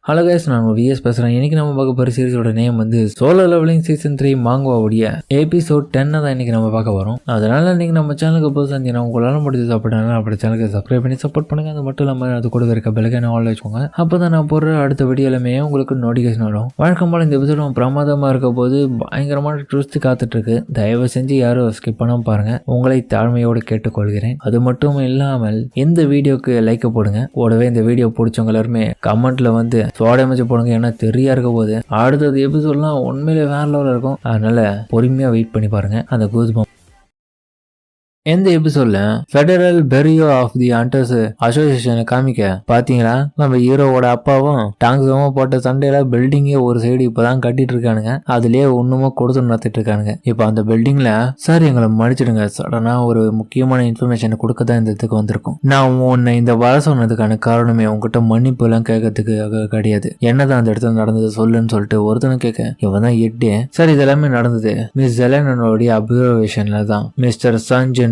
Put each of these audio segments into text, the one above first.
Hello guys, நான் vs பேசுகிறேன். இன்றைக்கி நம்ம பார்க்க போகிற சீரிஸோட நேம் வந்து சோலோ லெவலிங் சீசன் 3 மாங்குவாவுடைய எபிசோட் 10 தான் இன்றைக்கி நம்ம பார்க்க வரோம். அதனால் நீங்கள் நம்ம சேனலுக்கு போய் செஞ்சீங்கன்னா உங்களால் முடிஞ்சது அப்படின்னா அப்படி சேனலுக்கு சப்ஸ்கிரைப் பண்ணி சப்போர்ட் பண்ணுங்கள். அது மட்டும் இல்லாமல் அது கூட இருக்க பெல்லைக்கான ஆல் வச்சுக்கோங்க. அப்போ தான் நான் போடுற அடுத்த வீடியோலுமே உங்களுக்கு நோட்டிஃபிகேஷன் வரும். வழக்கம் போல் இந்த எபிசோட் பிரமாதமாக இருக்க போது பயங்கரமான ட்விஸ்ட் காத்துட்ருக்கு. தயவு செஞ்சு யாரும் ஸ்கிப் பண்ணாமல் பாருங்கள், உங்களை தாழ்மையோடு கேட்டுக்கொள்கிறேன். அது மட்டும் இல்லாமல் இந்த வீடியோக்கு லைக் போடுங்க. கூடவே இந்த வீடியோ பிடிச்சவங்க எல்லாருமே கமெண்ட்டில் வந்து சோடமைச்சு போடுங்க. ஏன்னா தெரியா இருக்க போது அடுத்தது எபிசோட்லாம் உண்மையிலே வேற லெவலில் இருக்கும். அதனால பொறுமையாக வெயிட் பண்ணி பாருங்க. அந்த கூஸ்பம்ப் இந்த எபிசோட்ல ஃபெடரல் பெரியோ ஆஃப் தி ஹண்டர்ஸ் அசோசியேஷனை காமிக்க பாத்தீங்களா, நம்ம ஹீரோவோட அப்பாவும் டாங்ஸமும் போட்ட சண்டையில பில்டிங்கே ஒரு சைடு இப்பதான் கட்டிட்டு இருக்கானுங்க. அதுலயே ஒண்ணுமா கொடுத்து நடத்திட்டு இருக்கானுங்க. இப்ப அந்த பில்டிங்ல சார் எங்களை மன்னிச்சிடுங்க, சடனா ஒரு முக்கியமான இன்ஃபர்மேஷன் கொடுக்க தான் இந்த இடத்துக்கு வந்திருக்கும். நான் உன்னை இந்த வர சொன்னதுக்கான காரணமே உங்ககிட்ட மன்னிப்பு எல்லாம் கேட்கறதுக்கு கிடையாது. என்னதான் அந்த இடத்துல நடந்தது சொல்லுன்னு சொல்லிட்டு ஒருத்தனும் கேட்க இவன் தான் எட்டு. சார் இதெல்லாமே நடந்தது மிஸ் ஜெலனோடைய அப்சர்வேஷன்ல தான். மிஸ்டர் சஞ்சன்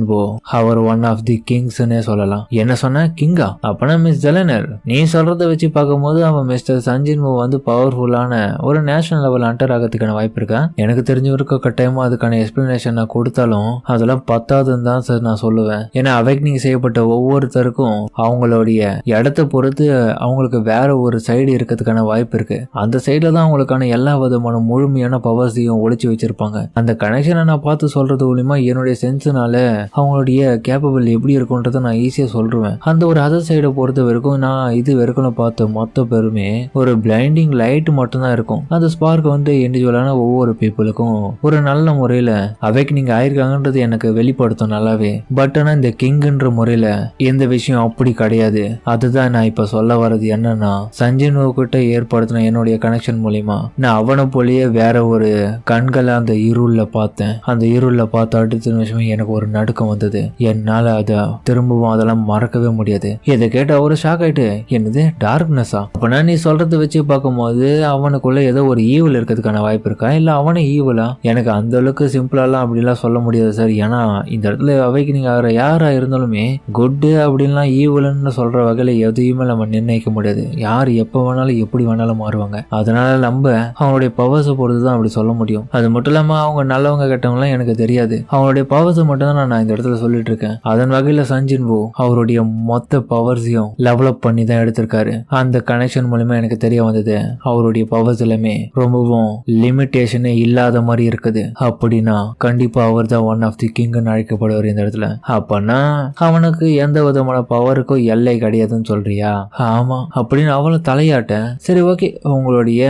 அவர் ஒன் ஆஃப் தி கிங்ஸ்னே சொல்லலாம். என்ன சொன்ன கிங்கா? அப்பனா மிஸ் ஜெலனர் நீ சொல்றத வச்சு பார்க்கும்போது அவன் மிஸ்டர் சஞ்சின்வோ வந்து பவர்ஃபுல்லான ஒரு நேஷனல் லெவல் ஹண்டர் ஆகிறதுக்கான வாய்ப்பு இருக்கா? எனக்கு தெரிஞ்ச இருக்க கட்டாயமா அதுக்கான எக்ஸ்பிளனேஷன் நான் கொடுத்தாலும் அதெல்லாம் பத்தாதுன்னு தான் சார் நான் சொல்லுவேன். ஏன்னா அவேக்னிங் செய்யப்பட்ட ஒவ்வொருத்தருக்கும் அவங்களுடைய இடத்தை பொறுத்து அவங்களுக்கு வேற ஒரு சைடு இருக்கிறதுக்கான வாய்ப்பு இருக்கு. அந்த சைட்ல தான் அவங்களுக்கான எல்லா விதமான முழுமையான பவர்ஸையும் ஒழிச்சு வச்சிருப்பாங்க. அந்த கனெக்ஷனை நான் பார்த்து சொல்றது மூலியமா என்னுடைய சென்ஸ்னால அவங்களுடைய கேப்பபிள் எப்படி இருக்கும்ன்றத நான் ஈஸியா சொல்றேன். அந்த ஒரு அதர் சைடை பொறுத்த வரைக்கும் நான் இது வரைக்கும் பார்த்த மொத்த பேருமே ஒரு பிளைண்டிங் லைட் மட்டும் தான் இருக்கும். அந்த ஸ்பார்க் வந்து இண்டிவிஜுவலான ஒவ்வொரு பீப்புளுக்கும் ஒரு நல்ல முறையில அவேக்னிங் ஆயிருக்காங்கன்றது எனக்கு வெளிப்படுத்தும் நல்லாவே. பட் ஆனா இந்த கிங்ன்ற முறையில எந்த விஷயம் அப்படி கிடையாது. அதுதான் நான் இப்ப சொல்ல வர்றது. என்னன்னா சஞ்சய் கிட்ட ஏற்படுத்தின என்னுடைய கனெக்ஷன் மூலியமா நான் அவனை போலயே வேற ஒரு கண்களை அந்த இருள்ல பார்த்தேன். அந்த இருள்ல பார்த்த அடுத்த நிமிஷமே எனக்கு ஒரு நடுக்கம் வந்தது. என்னால அத திரும்பவும் அதெல்லாம் மறக்கவே முடியாது. இதை கேட்டு அவரு ஷாக் ஆயிட்டு, என்னது டார்க்னஸா? அப்பனா நீ சொல்றத வச்சு பார்க்கும்போது அவனுக்குள்ள ஏதோ ஒரு ஈவில் இருக்கிறதுக்கான வாய்ப்பு இருக்கா? இல்ல அவனே ஈவலா? எனக்கு அந்த அளவுக்கு சிம்பிளாலாம் அப்படிலாம் சொல்ல முடியாது சார். ஏன்னா இந்த இடத்துல அவேக்னிங் ஆகிற யாரா இருந்தாலுமே குட்டு அப்படின்லாம் ஈவல்னு சொல்ற வகையில எதையுமே நம்ம நிர்ணயிக்க முடியாது. யார் எப்ப வேணாலும் எப்படி வேணாலும் மாறுவாங்க. அதனால நம்ம அவங்களுடைய பவர்ஸை பொறுத்து தான் அப்படி சொல்ல முடியும். அது மட்டும் இல்லாம அவங்க நல்லவங்க கெட்டவங்கலாம் எனக்கு தெரியாது. அவங்களுடைய பவர்ஸை மட்டும் தான் நான் இந்த இடத்துல சொல்லிட்டு இருக்கேன். அதன் வகையில சஞ்சின்வோ அவருடைய மொத்த பவர்ஸையும் லெவலப் பண்ணி தான் எடுத்திருக்காரு. அந்த கனெக்ஷன் மூலமா எனக்கு தெரிய வந்தது அவருடைய பவர்ஸ் எல்லாமே ரொம்பவும் லிமிட்டேஷனே இல்லாத மாதிரி இருக்குது. அப்படின்னா கண்டிப்பா அவர் தான் ஒன் ஆஃப் தி கிங்னு அழைக்கப்படுவார் இந்த இடத்துல. அப்பனா அவனுக்கு எந்த விதமான பவருக்கும் எல்லை கிடையாதுன்னு சொல்றியா? ஆமா அப்படின்னு அவளை தலையாட்ட. சரி ஓகே, உங்களுடைய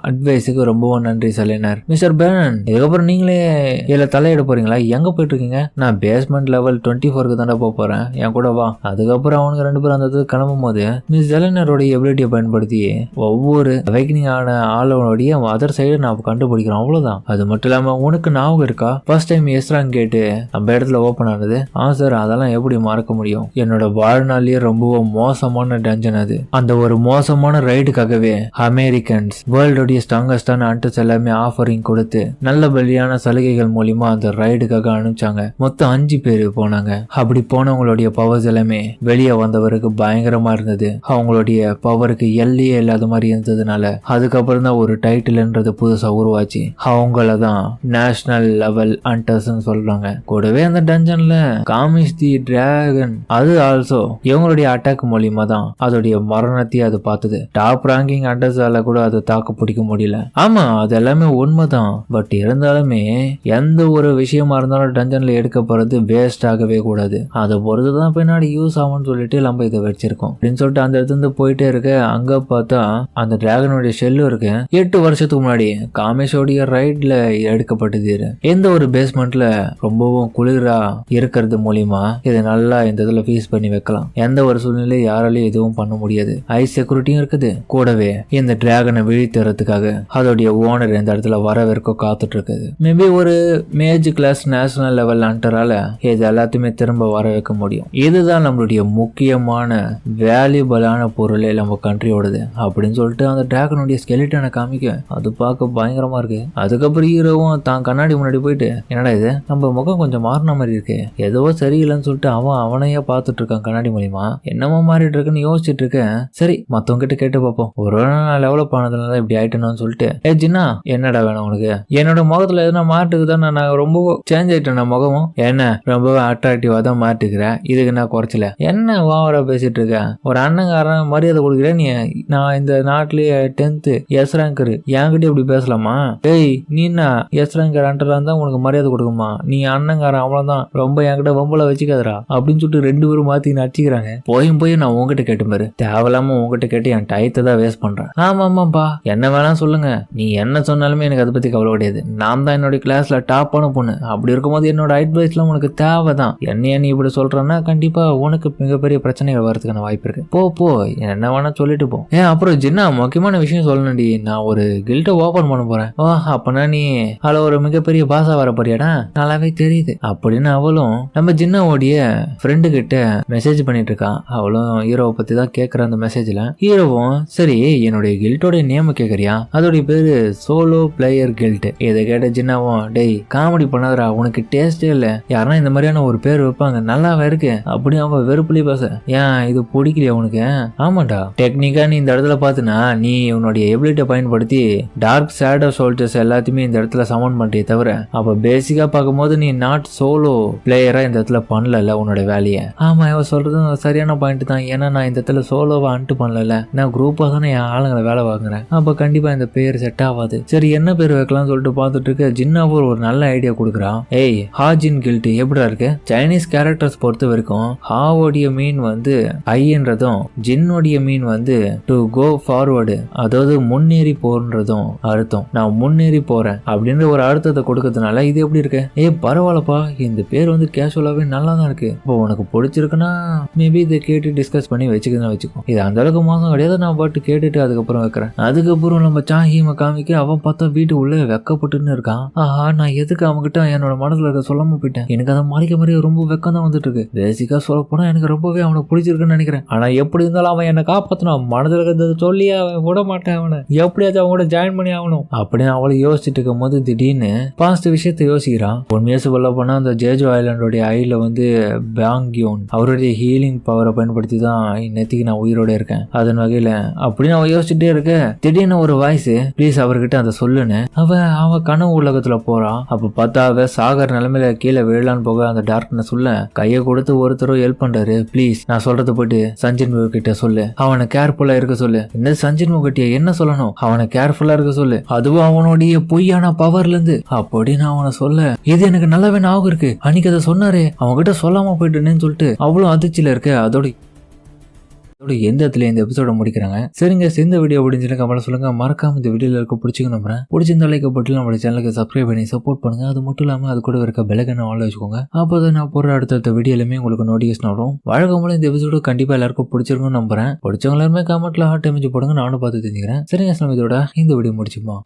அட்வைஸுக்கு ரொம்பவும் நன்றி செலினர். மிஸ்டர் பேரன், இதுக்கப்புறம் நீங்களே இதுல தலையிட போறீங்களா? எங்க போயிட்டு இருக்கீங்க? நான் பேஸ்மெண்ட் லெவல் 24க்கு தானே போறேன், என் கூட வா. அதுக்கப்புறம் அவனுக்கு ரெண்டு பேரும் அந்த கிளம்பும் போது மிஸ் ஜெலனரோடைய எபிலிட்டியை பயன்படுத்தி ஒவ்வொரு அவேக்னிங் ஆன ஆளோடைய அதர் சைடு நான் கண்டுபிடிக்கிறோம். அவ்வளவுதான். அது மட்டும் இல்லாம உனக்கு ஞாபகம் இருக்கா ஃபர்ஸ்ட் டைம் எஸ்ரான் கேட்டு நம்ம இடத்துல ஓபன் ஆனது? சார் அதெல்லாம் எப்படி மறக்க முடியும். என்னோட வாழ்நாளிலேயே ரொம்பவும் மோசமான டஞ்சன் அது. அந்த ஒரு மோசமான ரைடுக்காகவே அமெரிக்கன்ஸ் வேர்ல்டுடைய ஸ்ட்ராங்கஸ்டான ஹண்டர்ஸ் எல்லாமே ஆஃபரிங் கொடுத்து நல்லபடியான சலுகைகள் மூலியமா அந்த ரைடுக்காக அனுப்பிச்சாங்க. மொத்தம் 5 பேர் போனாங்க. அப்படி போனவங்களுடைய பவர்ஸ் எல்லாமே வெளியே வந்தவருக்கு பயங்கரமா இருந்தது. அவங்களுடைய பவருக்கு எல்லையே இல்லாத மாதிரி இருந்ததுனால அதுக்கப்புறம் தான் ஒரு டைட்டில்ன்றது புதுசா உருவாச்சு. அவங்களதான் நேஷனல் லெவல் ஹண்டர்ஸ் சொல்றாங்க. கூடவே அந்த டஞ்சன்ல காமிஸ் தி டிராகன் அது ஆல்சோ இவங்களுடைய அட்டாக் மூலியமா தான் அதோடைய மரணத்தையே அது பார்த்தது. டாப் ரேங்கிங் ஹண்டர்ஸால கூட அதை தாக்கு பிடிக்க முடியல. ஆமா அது எல்லாமே உண்மைதான். பட் இருந்தாலுமே எந்த ஒரு விஷயமா இருந்தாலும் டஞ்சன்ல எடுக்க போறது வேஸ்ட் ஆகவே கூடாது. அதை பொறுத்துதான் பின்னாடி யூஸ் ஆகும்னு சொல்லிட்டு நம்ம இதை வச்சிருக்கோம் அப்படின்னு சொல்லிட்டு அந்த இடத்துல போயிட்டே இருக்க. அங்க பார்த்தா அந்த டிராகனுடைய ஷெல்லு இருக்கு. 8 வருஷத்துக்கு முன்னாடி காமேஷோடைய ரைட்ல எடுக்கப்பட்டது. எந்த ஒரு பேஸ்மெண்ட்ல ரொம்பவும் குளிரா இருக்கிறது மூலியமா இதை நல்லா இந்த இதுல ஃபீஸ் பண்ணி வைக்கலாம். எந்த ஒரு சூழ்நிலை யாராலையும் எதுவும் பண்ண முடியாது. ஹை செக்யூரிட்டியும் இருக்குது. கூடவே இந்த டிராகனை வீழ்த்துறதுக்காக அதோடைய ஓனர் இந்த இடத்துல வரவேற்க காத்துட்டு இருக்குது. மேபி ஒரு மேஜ் கிளாஸ் நேஷனல் லெவல் ஹண்டரால இது எல்லாத்தையுமே திரும்ப வர வைக்க முடியும். இதுதான் நம்மளுடைய முக்கியமான வேல்யூபிளான பொருளே நம்ம கண்ட்ரியோடது அப்படின்னு சொல்லிட்டு அந்த டிராகனுடைய ஸ்கெலிட்டனை காமிக்க அது பார்க்க பயங்கரமா இருக்கு. அதுக்கப்புறம் ஹீரோவும் தான் கண்ணாடி முன்னாடி போயிட்டு என்னடா இது நம்ம முகம் கொஞ்சம் மாறின மாதிரி இருக்கு, ஏதோ சரியில்லைன்னு சொல்லிட்டு அவனையே பார்த்துட்டு இருக்கான் கண்ணாடி மூலியமா. என்னமோ மாறிட்டு இருக்குன்னு யோசிச்சுட்டு இருக்கேன். சரி மத்தவங்க கிட்ட கேட்டு பார்ப்போம், ஒரு நான் டெவலப் ஆனதுனால இப்படி ஆயிட்டேன்னு சொல்லிட்டு ஜின்னா என்னடா வேணும் உனக்கு, என்னோட முகத்துல எதுனா மாட்டுக்குதான் நான் ரொம்ப சேஞ்ச் ஆயிட்டேன், முகமும் என்ன ரொம்ப அட்ராக்டிவா தான் மாட்டுக்கிறேன், இதுக்கு நான் குறைச்சல என்ன ஓவரா பேசிட்டு இருக்கேன், ஒரு அண்ணங்காரன் மரியாதை கொடுக்குறேன் நீ, நான் இந்த நாட்டிலேயே 10th எஸ் ரேங்கர் என்கிட்ட இப்படி பேசலாமா, டேய் நீ எஸ் ரேங்கர் அண்டர்லாம் தான் உனக்கு மரியாதை கொடுக்குமா, நீ அண்ணங்காரன் அவ்வளவுதான், ரொம்ப என்கிட்ட வம்பல வச்சுக்காதரா அப்படின்னு சொல்லிட்டு 2 பேரும் மாத்தி நடிச்சுக்கிறாங்க. போய் நான் உங்ககிட்ட கேட்டு பாரு, தேவையில்லாம உங்ககிட்ட கேட்டு என் டயத்தை தான் வேஸ்ட் பண்றேன். ஆமாப்பா என்ன வேணா சொல்லுங்க, நீ என்ன சொன்னாலுமே எனக்கு அதை பத்தி கவலை கிடையாது, நான் தான் என்னோட கிளாஸ்ல டாப்பான பொண்ணு, அப்படி இருக்கும்போது என்னோட அட்வைஸ்லாம் உனக்கு தேவைதான், என்னைய நீ இப்படி சொல்றன்னா கண்டிப்பா உனக்கு மிகப்பெரிய பிரச்சனைகள் வரதுக்கான வாய்ப்பு இருக்கு, போ என்ன வேணா சொல்லிட்டு போ. அப்புறம் ஜின்னா முக்கியமான விஷயம் சொல்லணும்டி, நான் ஒரு கில்ட்டை ஓபன் பண்ண போறேன். அப்பனா நீ அதுல ஒரு மிகப்பெரிய பாசா வர போறியாடா, நல்லாவே தெரியுது அப்படின்னு அவளும் நம்ம ஜின்னாவோடைய ஃப்ரெண்டு கிட்ட மெசேஜ் பண்ணிட்டு இருக்கான். அவளும் ஹீரோவை பத்தி தான் கேட்கற அந்த மெசேஜ்ல. ஹீரோவும் சரி என்னுடைய கில்ட்டோட நேம் கேக்குறியா, அதோடைய பேரு சோலோ பிளேயர் கில்ட். இதை கேட்ட ஜின்னாவும் டேய் காமெடி பண்ணாதரா, உனக்கு டேஸ்டே இல்ல, யாருன்னா இந்த மாதிரியான ஒரு பேர் வைப்பாங்க, நல்லாவே இருக்கு அப்படி அவன் வெறுப்புலயே பேச. ஏன் இது பிடிக்கலையா உனக்கு? ஆமாண்டா, டெக்னிக்கா நீ இந்த இடத்துல பாத்துனா நீ உன்னுடைய எபிலிட்டியை பயன்படுத்தி டார்க் ஷேடோ சோல்ஜர்ஸ் எல்லாத்தையுமே இந்த இடத்துல சமன் பண்றே தவிர, அப்ப பேசிக்கா பார்க்கும்போது நீ நாட் சோலோ பிளேயரா இந்த இடத்துல பண்ணல உன்னோட வேலையை. ஆமா இவன் சொல்றதும் சரியான பாயிண்ட் தான், ஏன்னா நான் இந்த இடத்துல சோலோவா அன்ட்டு பண்ணல, நான் குரூப்பா தானே என் ஆளுங்களை வேலை வாங்குறேன், அப்ப கண்டிப்பா இந்த பேர் செட் ஆகாது. சரி என்ன பேர் வைக்கலாம்னு சொல்லிட்டு பார்த்துட்டு இருக்க ஜின்னாவும் ஒரு நல்ல ஐடியா கொடுக்குறான். ஏய் ஹாஜின் கில்ட் எப்படிடா இருக்கு, சைனீஸ் கேரக்டர்ஸ் பொறுத்த வரைக்கும் ஹாவோடைய மீன் வந்து ஐன்றதும் ஜின்னோடைய மீன் வந்து டு கோ ஃபார்வர்டு, அதாவது முன்னேறி போறதும் அர்த்தம், நான் முன்னேறி போறேன் அப்படின்ற ஒரு அர்த்தத்தை கொடுக்கறதுனால இது எப்படி இருக்கு. பரவாயில்லப்பா, இந்த பேர் வந்து கேஷுவலாவே நல்லா தான் இருக்கு, இப்போ உனக்கு பிடிச்சிருக்குன்னா மேபி இதை கேட்டு டிஸ்கஸ் பண்ணி வச்சுக்கோ, இது அந்த அளவுக்கு மோசம் கிடையாது, நான் பாட்டு கேட்டுட்டு அதுக்கப்புறம் வைக்கிறேன். அதுக்கப்புறம் நம்ம சாஹிம காமிக்க அவன் பார்த்தா வீட்டு உள்ள வெக்கப்பட்டுன்னு இருக்கான். ஆஹா நான் எதுக்கு அவன்கிட்ட என்னோட மனசுல இருக்க சொல்லாம போயிட்டேன், எனக்கு அதை மாறிக்க மாதிரி ரொம்ப வெக்கம் தான் வந்துட்டு இருக்கு. பேசிக்கா சொல்ல போனா எனக்கு ரொம்பவே அவனை பிடிச்சிருக்குன்னு நினைக்கிறேன். ஆனா எப்படி இருந்தாலும் அவன் என்ன காப்பாத்தணும், மனதுல இருக்கிறத சொல்லி அவன் விட மாட்டேன், அவனை எப்படியாச்சும் அவங்க கூட ஜாயின் பண்ணி ஆகணும் அப்படின்னு அவளை யோசிச்சுட்டு இருக்கும் போது திடீர்னு பாஸ்ட் விஷயத்தை யோசிக்கிறான். உண்மையை சொல்ல போனா அந்த ஜேஜோ ஐலாண்டோடைய ஐல வந்து பாங்யோன் அவருடைய ஹீலிங் பவரை பயன்படுத்தி தான் இன்னைக்கு நான் உயிரோட இருக்கேன், அதன் வகையில அப்படின்னு அவன் யோசிச்சுட்டே இருக்க திடீர்னு ஒரு வாய்ஸ் ப்ளீஸ் அவர்கிட்ட அதை சொல்லுன்னு அவன் கனவு உலகத்துல போறான். அப்ப பார்த்தா அவ சாகர் நிலைமையில கீழே விழலான்னு போக அந்த டார்க்னஸ் உள்ள கையை கொடுத்து ஒருத்தரும் ஹெல்ப் பண்றாரு, ப்ளீஸ் நான் சொல்றது போயிட்டு சஞ்சன் கிட்ட சொல்லு, அவனை கேர்ஃபுல்லா இருக்க சொல்லு. இந்த சஞ்சன் கிட்ட என்ன சொல்லணும், அவனை கேர்ஃபுல்லா இருக்க சொல்லு, அதுவும் அவனுடைய பொய்யான பவர்ல இருந்து அப்படின்னு அவனை சொல்ல இது எனக்கு நல்லாவே ஞாபகம் இருக்கு, அன்னைக்கு அதை சொன்னாரு அவன்கிட்ட சொல்லாம போயிட்டுன்னு சொல்லிட்டு அவ்வளவு அதிர்ச்சியில இருக்க. அதோட எந்த இடத்துல இந்த எபிசோட முடிக்கிறாங்க. சரிங்க இந்த வீடியோ பிடிச்சிருக்க கமெண்ட் சொல்லுங்க, மறக்காம இந்த வீடியோல இருக்க பிடிச்சிக்கணும் நம்புறேன். பிடிச்சிருந்த லைக் போட்டு நம்மளோட சேனலுக்கு சப்ஸ்கிரைப் பண்ணி சப்போர்ட் பண்ணுங்க. அது மட்டும் இல்லாம அது கூட இருக்க பெல் ஐகானை ஆன்ல வச்சுக்கோங்க, அப்போதான் நான் போடுற அடுத்த வீடியோலுமே உங்களுக்கு நோட்டிஃபிகேஷன் வரும். வழக்கம்போல இந்த எபிசோடு கண்டிப்பா எல்லாருக்கும் பிடிச்சிருக்கும்னு நம்புறேன். பிடிச்சவங்க எல்லாருமே கமெண்ட்ல ஹார்ட் இமேஜ் போடுங்க, நானும் பார்த்து தெரிஞ்சுக்கிறேன். சரிங்க இதோட இந்த வீடியோ முடிச்சுப்போம்.